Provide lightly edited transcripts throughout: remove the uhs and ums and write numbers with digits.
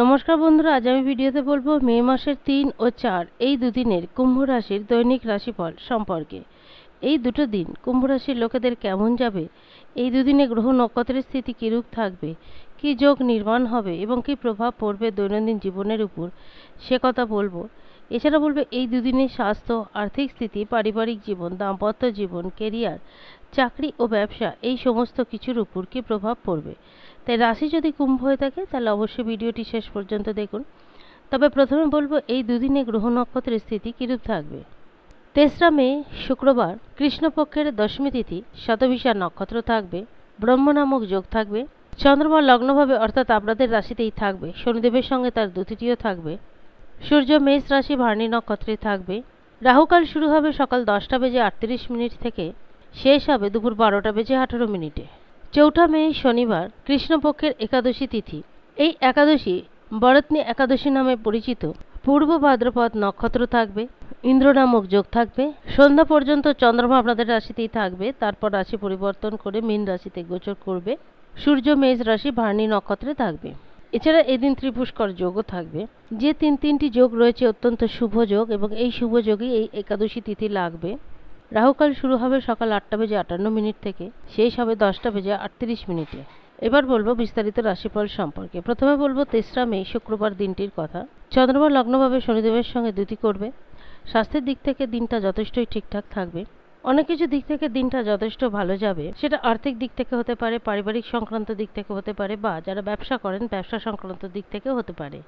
নমস্কার বন্ধুরা, আজ আমি ভিডিওতে বলবো মে মাসের 3 ও 4 এই দুদিনের কুম্ভ রাশির দৈনিক রাশিফল সম্পর্কে। এই দুটো দিন কুম্ভ রাশির লোকেদের কেমন যাবে, এই দুদিনে গ্রহ নক্ষত্রের স্থিতি কিরূপ থাকবে, কি যোগ নির্মাণ হবে এবং কি প্রভাব পড়বে দৈনন্দিন জীবনের উপর, সে কথা বলবো। এছাড়া বলবে এই দুদিনের স্বাস্থ্য, আর্থিক স্থিতি, পারিবারিক জীবন, দাম্পত্য জীবন, কেরিয়ার, চাকরি ও ব্যবসা এই সমস্ত কিছুর উপর কি প্রভাব পড়বে। তাই রাশি যদি কুম্ভ হয়ে থাকে তাহলে অবশ্যই ভিডিওটি শেষ পর্যন্ত দেখুন। তবে প্রথমে বলবো এই দুদিনে গ্রহ নক্ষত্রের স্থিতি কিরূপ থাকবে। 3রা মে শুক্রবার কৃষ্ণপক্ষের দশমী তিথি, শতভিষা নক্ষত্র থাকবে, ব্রহ্ম নামক যোগ থাকবে, চন্দ্রমা লগ্নভাবে অর্থাৎ আপনাদের রাশিতেই থাকবে, শনিদেবের সঙ্গে তার দ্যুতিটিও থাকবে, সূর্য মেষ রাশি ভার্নি নক্ষত্রে থাকবে, রাহুকাল শুরু হবে সকাল 10টা বেজে 38 মিনিট থেকে, শেষ হবে দুপুর 12টা বেজে 18 মিনিটে। 4ঠা মে শনিবার কৃষ্ণপক্ষের একাদশী তিথি। এই একাদশী বরত্নী একাদশী নামে পরিচিত। পূর্ব ভাদ্রপদ নক্ষত্র থাকবে, ইন্দ্র নামক যোগ থাকবে, সন্ধ্যা পর্যন্ত চন্দ্রমা আপনাদের রাশিতেই থাকবে, তারপর রাশি পরিবর্তন করে মীন রাশিতে গোচর করবে, সূর্য মেষ রাশি ভার্নি নক্ষত্রে থাকবে। এছাড়া এদিন ত্রিপুষ্কর যোগও থাকবে। যে তিনটি যোগ রয়েছে অত্যন্ত শুভ যোগ এবং এই শুভ যোগেই এই একাদশী তিথি লাগবে। রাহুকাল শুরু হবে সকাল 8টা বেজে 58 মিনিট থেকে, শেষ হবে 10টা বেজে 38 মিনিটে। এবার বলবো বিস্তারিত রাশিফল সম্পর্কে। প্রথমে বলবো 3রা মে শুক্রবার দিনটির কথা। চন্দ্রমা লগ্নভাবে শনিদেবের সঙ্গে দ্যুতি করবে। স্বাস্থ্যের দিক থেকে দিনটা যথেষ্টই ঠিকঠাক থাকবে। অনেক কিছু দিক থেকে দিনটা যথেষ্ট ভালো যাবে। সেটা আর্থিক দিক থেকে হতে পারে, পারিবারিক সংক্রান্ত দিক থেকে হতে পারে, বা যারা ব্যবসা করেন ব্যবসা সংক্রান্ত দিক থেকে হতে পারে।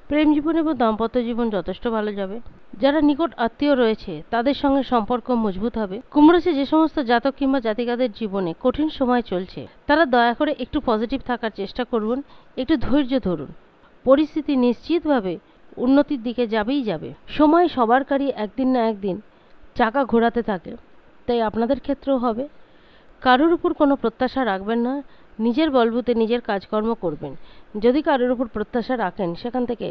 প্রেম জীবন এবং দাম্পত্য জীবন যথেষ্ট ভালো যাবে। যারা নিকট আত্মীয় রয়েছে তাদের সঙ্গে সম্পর্ক মজবুত হবে। কুম্ভ রাশি যে সমস্ত জাতক কিংবা জাতিকাদের জীবনে কঠিন সময় চলছে, তারা দয়া করে একটু পজিটিভ থাকার চেষ্টা করুন, একটু ধৈর্য ধরুন। পরিস্থিতি নিশ্চিতভাবে উন্নতির দিকে যাবেই যাবে। সময় সবার কারই একদিন না একদিন চাকা ঘোরাতে থাকে, তাই আপনাদের ক্ষেত্রেও হবে। কারোর উপর কোনো প্রত্যাশা রাখবেন না, নিজের বলবুতে নিজের কাজকর্ম করবেন। যদি কারোর উপর প্রত্যাশা রাখেন সেখান থেকে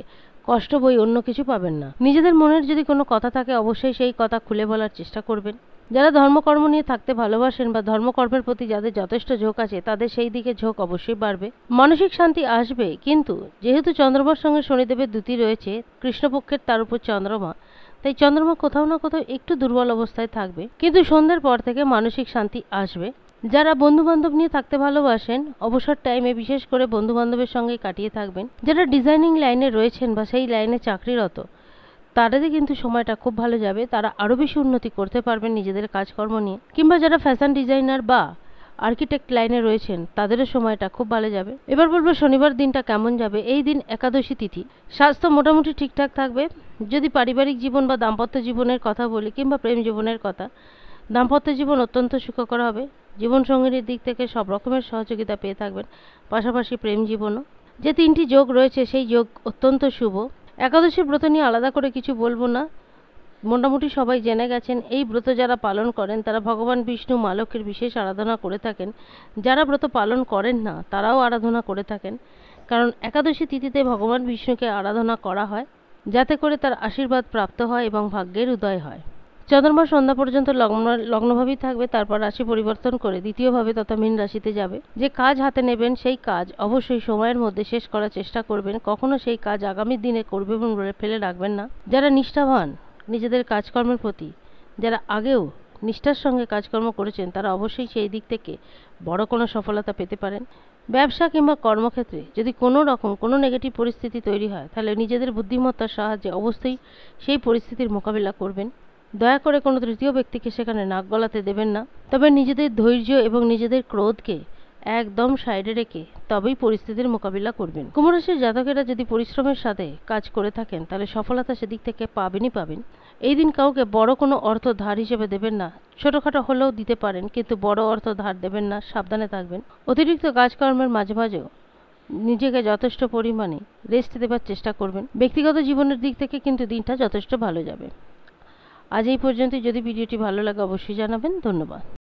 কষ্ট বই অন্য কিছু পাবেন না। নিজেদের মনের যদি কোনো কথা থাকে অবশ্যই সেই কথা খুলে বলার চেষ্টা করবেন। যারা ধর্মকর্ম নিয়ে থাকতে ভালোবাসেন বা ধর্মকর্মের প্রতি যাদের যথেষ্ট ঝোঁক আছে তাদের সেই দিকে ঝোঁক অবশ্যই বাড়বে। মানসিক শান্তি আসবে, কিন্তু যেহেতু চন্দ্রমার সঙ্গে শনিদেবের দ্যুতি রয়েছে, কৃষ্ণপক্ষের তার উপর চন্দ্রমা, তাই চন্দ্রমা কোথাও না কোথাও একটু দুর্বল অবস্থায় থাকবে, কিন্তু সন্ধ্যের পর থেকে মানসিক শান্তি আসবে। যারা বন্ধু বান্ধব নিয়ে থাকতে ভালোবাসেন অবসর টাইমে বিশেষ করে বন্ধু বান্ধবের সঙ্গে কাটিয়ে থাকবেন। যারা ডিজাইনিং লাইনে রয়েছেন বা সেই লাইনে চাকরিরত, তাদের কিন্তু সময়টা খুব ভালো যাবে। তারা আরও বেশি উন্নতি করতে পারবেন নিজেদের কাজকর্ম নিয়ে। কিংবা যারা ফ্যাশন ডিজাইনার বা আর্কিটেক্ট লাইনে রয়েছেন তাদেরও সময়টা খুব ভালো যাবে। এবার বলবো শনিবার দিনটা কেমন যাবে। এই দিন একাদশী তিথি। স্বাস্থ্য মোটামুটি ঠিকঠাক থাকবে। যদি পারিবারিক জীবন বা দাম্পত্য জীবনের কথা বলি কিংবা প্রেম জীবনের কথা, দাম্পত্য জীবন অত্যন্ত সুখকর হবে। জীবনসঙ্গীর দিক থেকে সব রকমের সহযোগিতা পেয়ে থাকবেন, পাশাপাশি প্রেম জীবনও। যে 3টি যোগ রয়েছে সেই যোগ অত্যন্ত শুভ। একাদশী ব্রত নিয়ে আলাদা করে কিছু বলবো না, মোটামুটি সবাই জেনে গেছেন। এই ব্রত যারা পালন করেন তারা ভগবান বিষ্ণু মা লক্ষ্মীর বিশেষ আরাধনা করে থাকেন। যারা ব্রত পালন করেন না তারাও আরাধনা করে থাকেন, কারণ একাদশী তিথিতে ভগবান বিষ্ণুকে আরাধনা করা হয় যাতে করে তার আশীর্বাদ প্রাপ্ত হয় এবং ভাগ্যের উদয় হয়। চন্দ্রমা সন্ধ্যা পর্যন্ত লগ্নভাবেই থাকবে, তারপর রাশি পরিবর্তন করে দ্বিতীয়ভাবে তথা মীন রাশিতে যাবে। যে কাজ হাতে নেবেন সেই কাজ অবশ্যই সময়ের মধ্যে শেষ করার চেষ্টা করবেন। কখনো সেই কাজ আগামী দিনে করবেন বলে ফেলে রাখবেন না। যারা নিষ্ঠাবান নিজেদের কাজকর্মের প্রতি, যারা আগেও নিষ্ঠার সঙ্গে কাজকর্ম করেছেন, তারা অবশ্যই সেই দিক থেকে বড় কোনো সফলতা পেতে পারেন। ব্যবসা কিংবা কর্মক্ষেত্রে যদি কোনো রকম কোনো নেগেটিভ পরিস্থিতি তৈরি হয় তাহলে নিজেদের বুদ্ধিমত্তার সাহায্যে অবশ্যই সেই পরিস্থিতির মোকাবিলা করবেন। দয়া করে কোনো তৃতীয় ব্যক্তিকে সেখানে নাক গলাতে দেবেন না। তবে নিজেদের ধৈর্য এবং নিজেদের ক্রোধকে একদম সাইডে রেখে তবেই পরিস্থিতির মোকাবিলা করবেন। কুম্ভ রাশির জাতকেরা যদি পরিশ্রমের সাথে কাজ করে থাকেন তাহলে সফলতা সেদিক থেকে পাবেনই পাবেন। এই দিন কাউকে বড় কোনো অর্থ ধার হিসেবে দেবেন না। ছোটোখাটো হলেও দিতে পারেন, কিন্তু বড় অর্থ ধার দেবেন না, সাবধানে থাকবেন। অতিরিক্ত কাজকর্মের মাঝে মাঝেও নিজেকে যথেষ্ট পরিমাণে রেস্ট দেবার চেষ্টা করবেন। ব্যক্তিগত জীবনের দিক থেকে কিন্তু দিনটা যথেষ্ট ভালো যাবে। আজ এই পর্যন্তই। যদি ভিডিওটি ভালো লাগে অবশ্যই জানাবেন। ধন্যবাদ।